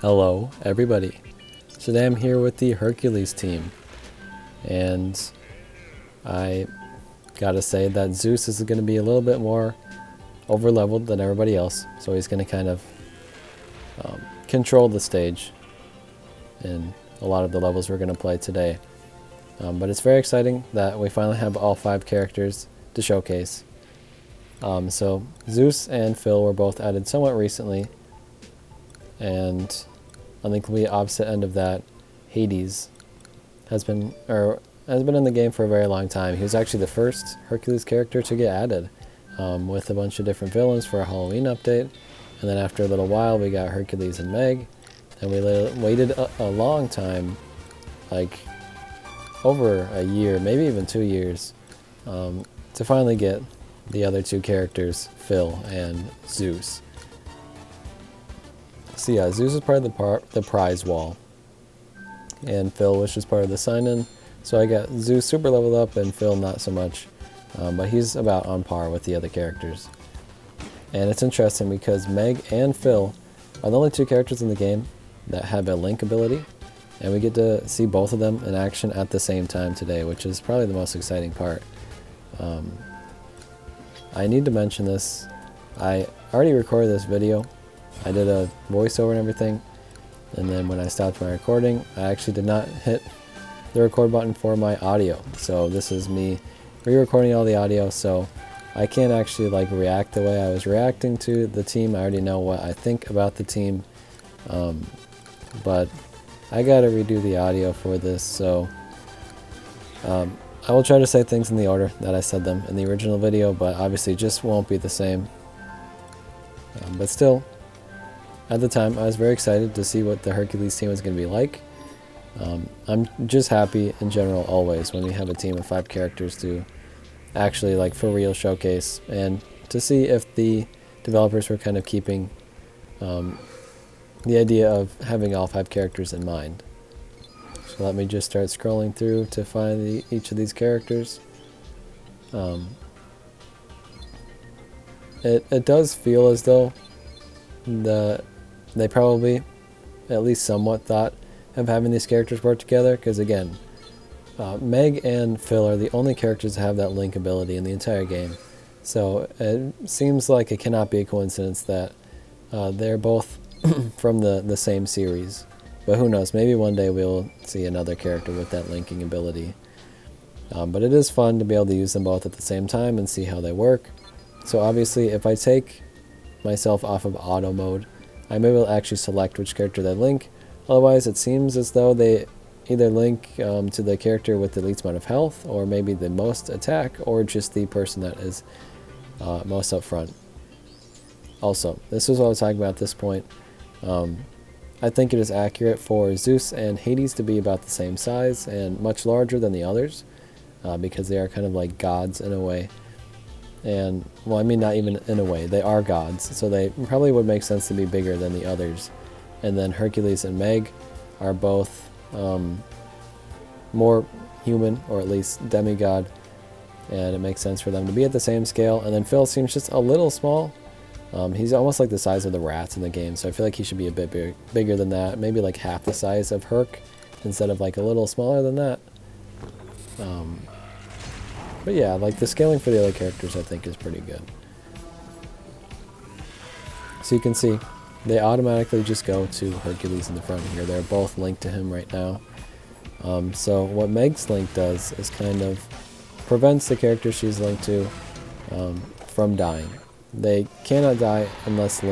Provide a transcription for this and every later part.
Hello, everybody. Today I'm here with the Hercules team, and I gotta say that Zeus is going to be a little bit more over-leveled than everybody else, so he's going to kind of control the stage in a lot of the levels we're going to play today. But it's very exciting that we finally have all 5 characters to showcase. So Zeus and Phil were both added somewhat recently, and on the complete opposite end of that, Hades has been in the game for a very long time. He was actually the first Hercules character to get added, with a bunch of different villains for a Halloween update. And then after a little while, we got Hercules and Meg, and we waited a long time, like over a year, maybe even 2 years, to finally get the other 2 characters, Phil and Zeus. So yeah, Zeus is part of the prize wall, and Phil was just part of the sign-in. So I got Zeus super leveled up and Phil not so much, but he's about on par with the other characters. And it's interesting because Meg and Phil are the only 2 characters in the game that have a link ability, and we get to see both of them in action at the same time today, which is probably the most exciting part. I need to mention this. I already recorded this video. I did a voiceover and everything, and then when I stopped my recording, I actually did not hit the record button for my audio. So this is me re-recording all the audio, so I can't actually like react the way I was reacting to the team. I already know what I think about the team, but I gotta redo the audio for this, so I will try to say things in the order that I said them in the original video, but obviously it just won't be the same. But still, at the time, I was very excited to see what the Hercules team was going to be like. I'm just happy in general always when we have a team of 5 characters to actually like for real showcase, and to see if the developers were kind of keeping the idea of having all 5 characters in mind. So let me just start scrolling through to find each of these characters. It does feel as though they probably at least somewhat thought of having these characters work together, because again, Meg and Phil are the only characters to have that link ability in the entire game. So it seems like it cannot be a coincidence that they're both from the same series. But who knows, maybe one day we'll see another character with that linking ability. But it is fun to be able to use them both at the same time and see how they work. So obviously if I take myself off of auto mode, I'm able to actually select which character they link. Otherwise, it seems as though they either link to the character with the least amount of health, or maybe the most attack, or just the person that is most up front. Also, this is what I was talking about at this point. I think it is accurate for Zeus and Hades to be about the same size and much larger than the others, because they are kind of like gods in a way. And, well, I mean, not even in a way, they are gods, so they probably would make sense to be bigger than the others. And then Hercules and Meg are both more human, or at least demigod, and it makes sense for them to be at the same scale. And then Phil seems just a little small. He's almost like the size of the rats in the game, so I feel like he should be a bit bigger than that, maybe like half the size of Herc, instead of like a little smaller than that. But yeah, like the scaling for the other characters I think is pretty good. So you can see, they automatically just go to Hercules in the front here. They're both linked to him right now. So what Meg's link does is kind of prevents the character she's linked to from dying. They cannot die unless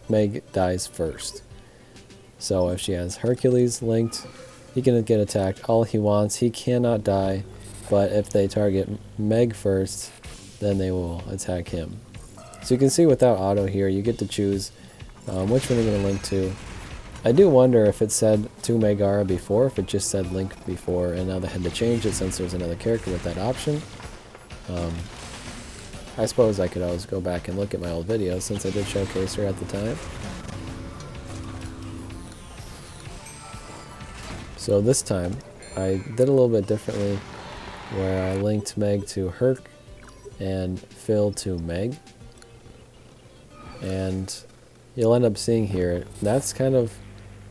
Meg dies first. So if she has Hercules linked, he can get attacked all he wants. He cannot die, but if they target Meg first, then they will attack him. So you can see without auto here, you get to choose which one you're going to link to. I do wonder if it said to Megara before, if it just said link before, and now they had to change it since there's another character with that option. I suppose I could always go back and look at my old videos since I did showcase her at the time. So this time, I did a little bit differently, where I linked Meg to Herc and Phil to Meg. And you'll end up seeing here, that's kind of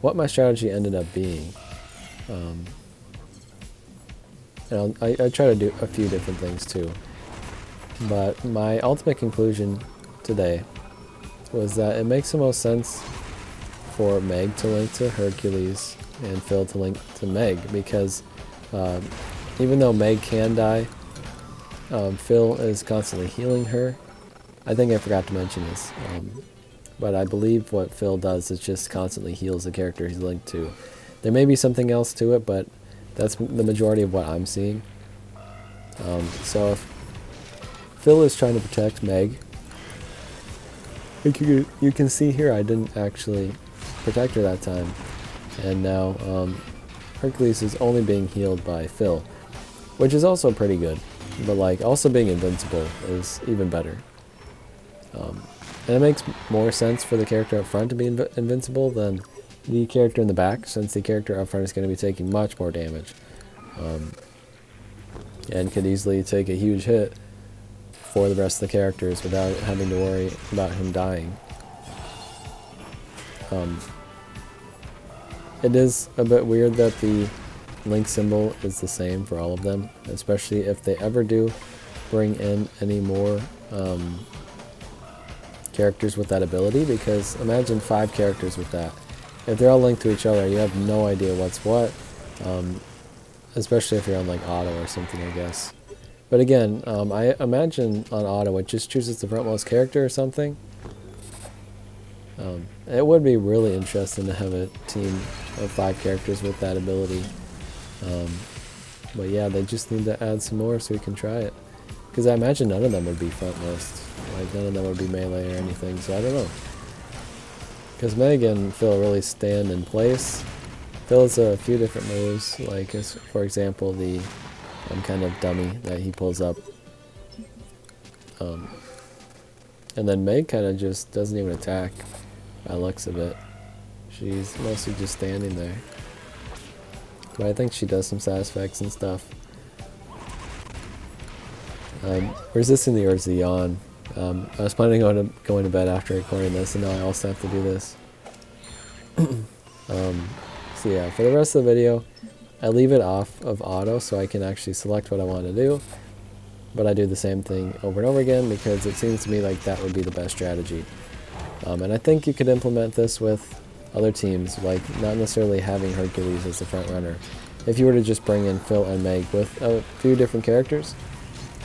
what my strategy ended up being. And I try to do a few different things too. But my ultimate conclusion today was that it makes the most sense for Meg to link to Hercules and Phil to link to Meg, because even though Meg can die, Phil is constantly healing her. I think I forgot to mention this, but I believe what Phil does is just constantly heals the character he's linked to. There may be something else to it, but that's the majority of what I'm seeing. So if Phil is trying to protect Meg, you can see here I didn't actually protect her that time, and now Hercules is only being healed by Phil, which is also pretty good, but like also being invincible is even better. And it makes more sense for the character up front to be invincible than the character in the back, since the character up front is going to be taking much more damage, and could easily take a huge hit for the rest of the characters without having to worry about him dying. It is a bit weird that the link symbol is the same for all of them, especially if they ever do bring in any more characters with that ability, because imagine 5 characters with that. If they're all linked to each other, you have no idea what's what, especially if you're on like auto or something, I guess. But again, I imagine on auto it just chooses the frontmost character or something. It would be really interesting to have a team of 5 characters with that ability. But yeah, they just need to add some more so we can try it. Because I imagine none of them would be frontmost. Like none of them would be melee or anything, so I don't know. Because Meg and Phil really stand in place. Phil has a few different moves, like for example the kind of dummy that he pulls up. And then Meg kind of just doesn't even attack by the looks of it. She's mostly just standing there. But I think she does some side effects and stuff. Resisting the urge to yawn. I was planning on going to bed after recording this, and now I also have to do this. So yeah, for the rest of the video, I leave it off of auto so I can actually select what I want to do. But I do the same thing over and over again because it seems to me like that would be the best strategy. And I think you could implement this with other teams, like not necessarily having Hercules as the front runner. If you were to just bring in Phil and Meg with a few different characters,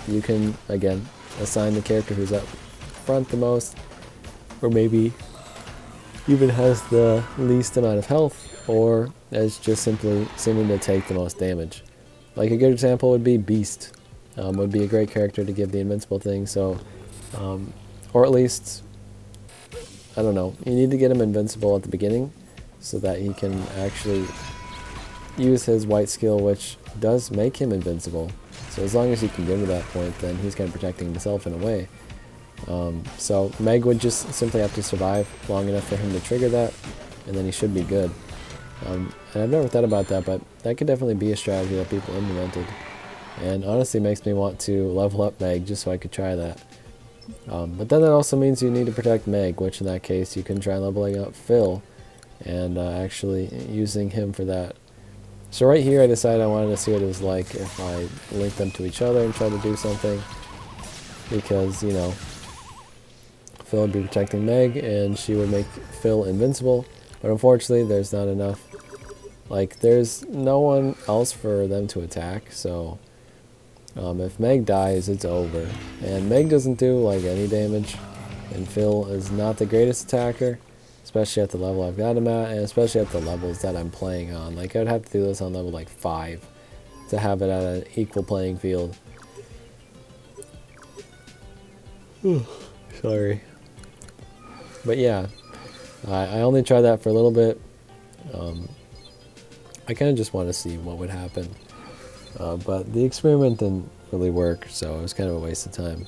you can, again, assign the character who's up front the most, or maybe even has the least amount of health, or is just simply seeming to take the most damage. Like a good example would be Beast. Would be a great character to give the invincible thing, so, or at least, I don't know, you need to get him invincible at the beginning so that he can actually use his white skill, which does make him invincible. So as long as he can get to that point, then he's kind of protecting himself in a way. So Meg would just simply have to survive long enough for him to trigger that, and then he should be good. And I've never thought about that, but that could definitely be a strategy that people implemented. And honestly makes me want to level up Meg just so I could try that. But then that also means you need to protect Meg, which in that case you can try leveling up Phil and actually using him for that. So right here I decided I wanted to see what it was like if I linked them to each other and tried to do something. Because, you know, Phil would be protecting Meg and she would make Phil invincible. But unfortunately there's not enough. Like, there's no one else for them to attack, so if Meg dies, it's over. And Meg doesn't do like any damage, and Phil is not the greatest attacker, especially at the level I've got him at, and especially at the levels that I'm playing on. Like, I'd have to do this on level like 5 to have it at an equal playing field. Sorry. But yeah, I only tried that for a little bit. I kind of just want to see what would happen. But the experiment didn't really work, so it was kind of a waste of time.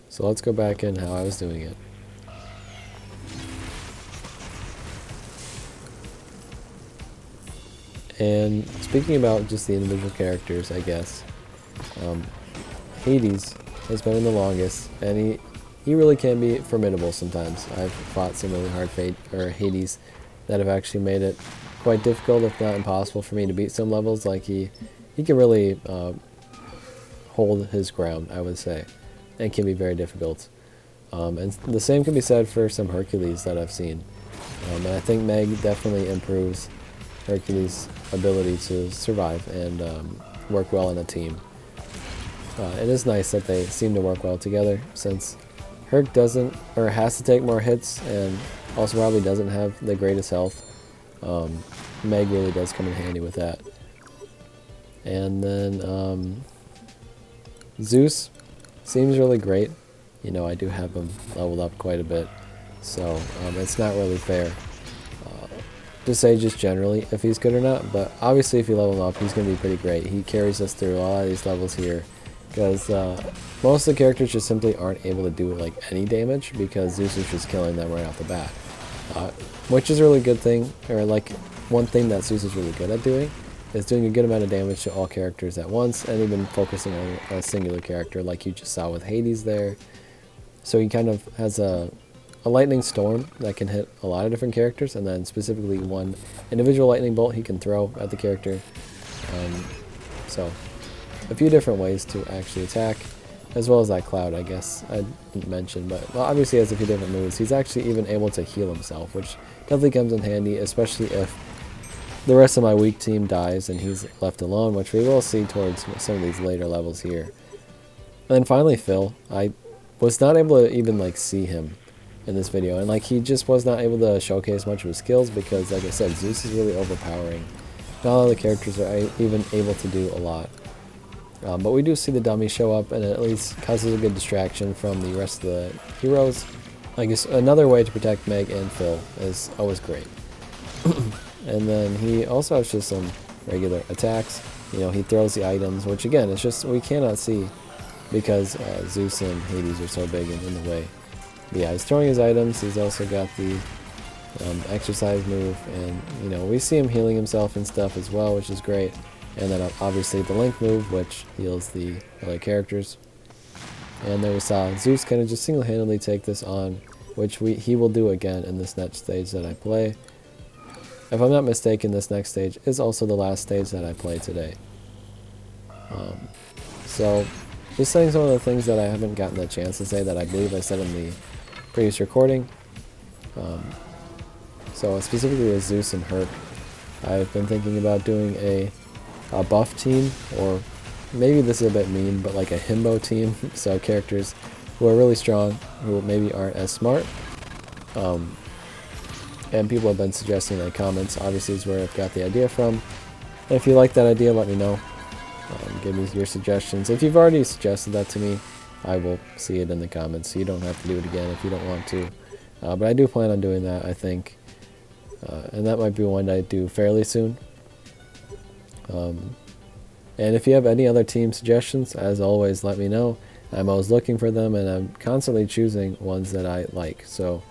So let's go back in how I was doing it. And speaking about just the individual characters, I guess, Hades has been in the longest, and he he really can be formidable sometimes. I've fought some really hard Hades that have actually made it quite difficult, if not impossible, for me to beat some levels. Like he can really hold his ground, I would say, and can be very difficult. And the same can be said for some Hercules that I've seen. And I think Meg definitely improves Hercules' ability to survive and work well in a team. It is nice that they seem to work well together, since Herc doesn't, or has to take more hits, and also probably doesn't have the greatest health. Meg really does come in handy with that. And then Zeus seems really great. You know, I do have him leveled up quite a bit, so it's not really fair to say just generally if he's good or not, but obviously if you level him up, he's going to be pretty great. He carries us through a lot of these levels here, because most of the characters just simply aren't able to do like any damage, because Zeus is just killing them right off the bat, which is a really good thing, or like one thing that Zeus is really good at doing is doing a good amount of damage to all characters at once, and even focusing on a singular character like you just saw with Hades there. So he kind of has a lightning storm that can hit a lot of different characters, and then specifically one individual lightning bolt he can throw at the character. So a few different ways to actually attack, as well as that cloud, I guess I didn't mention, but well, obviously he has a few different moves. He's actually even able to heal himself, which definitely comes in handy, especially if the rest of my weak team dies and he's left alone, which we will see towards some of these later levels here. And then finally Phil, I was not able to even like see him in this video, and like he just was not able to showcase much of his skills, because like I said, Zeus is really overpowering. Not all the characters are even able to do a lot. But we do see the dummy show up, and it at least causes a good distraction from the rest of the heroes. I guess another way to protect Meg and Phil is always great. And then he also has just some regular attacks. You know, he throws the items, which again, it's just we cannot see because Zeus and Hades are so big and in the way. But yeah, he's throwing his items. He's also got the exercise move, and you know, we see him healing himself and stuff as well, which is great. And then obviously the link move, which heals the other characters. And then we saw Zeus kind of just single-handedly take this on, which he will do again in this next stage that I play. If I'm not mistaken, this next stage is also the last stage that I play today. So just saying some of the things that I haven't gotten the chance to say that I believe I said in the previous recording. So specifically with Zeus and Herc, I've been thinking about doing a buff team, or maybe this is a bit mean, but like a himbo team. So characters who are really strong, who maybe aren't as smart. And people have been suggesting in the comments, obviously is where I've got the idea from. And if you like that idea, let me know. Give me your suggestions. If you've already suggested that to me, I will see it in the comments, so you don't have to do it again if you don't want to. But I do plan on doing that, I think. And that might be one I do fairly soon. And if you have any other team suggestions, as always, let me know. I'm always looking for them, and I'm constantly choosing ones that I like. So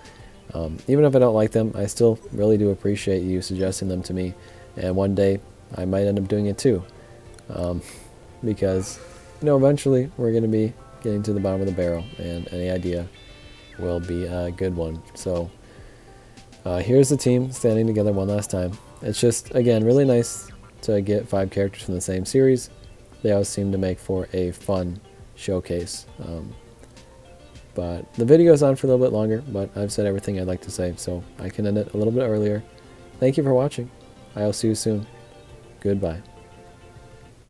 even if I don't like them, I still really do appreciate you suggesting them to me. And one day, I might end up doing it too. Because, you know, eventually we're going to be getting to the bottom of the barrel, and any idea will be a good one. So here's the team standing together one last time. It's just, again, really nice to get 5 characters from the same series. They always seem to make for a fun showcase. But the video is on for a little bit longer, but I've said everything I'd like to say, so I can end it a little bit earlier. Thank you for watching. I'll see you soon. Goodbye.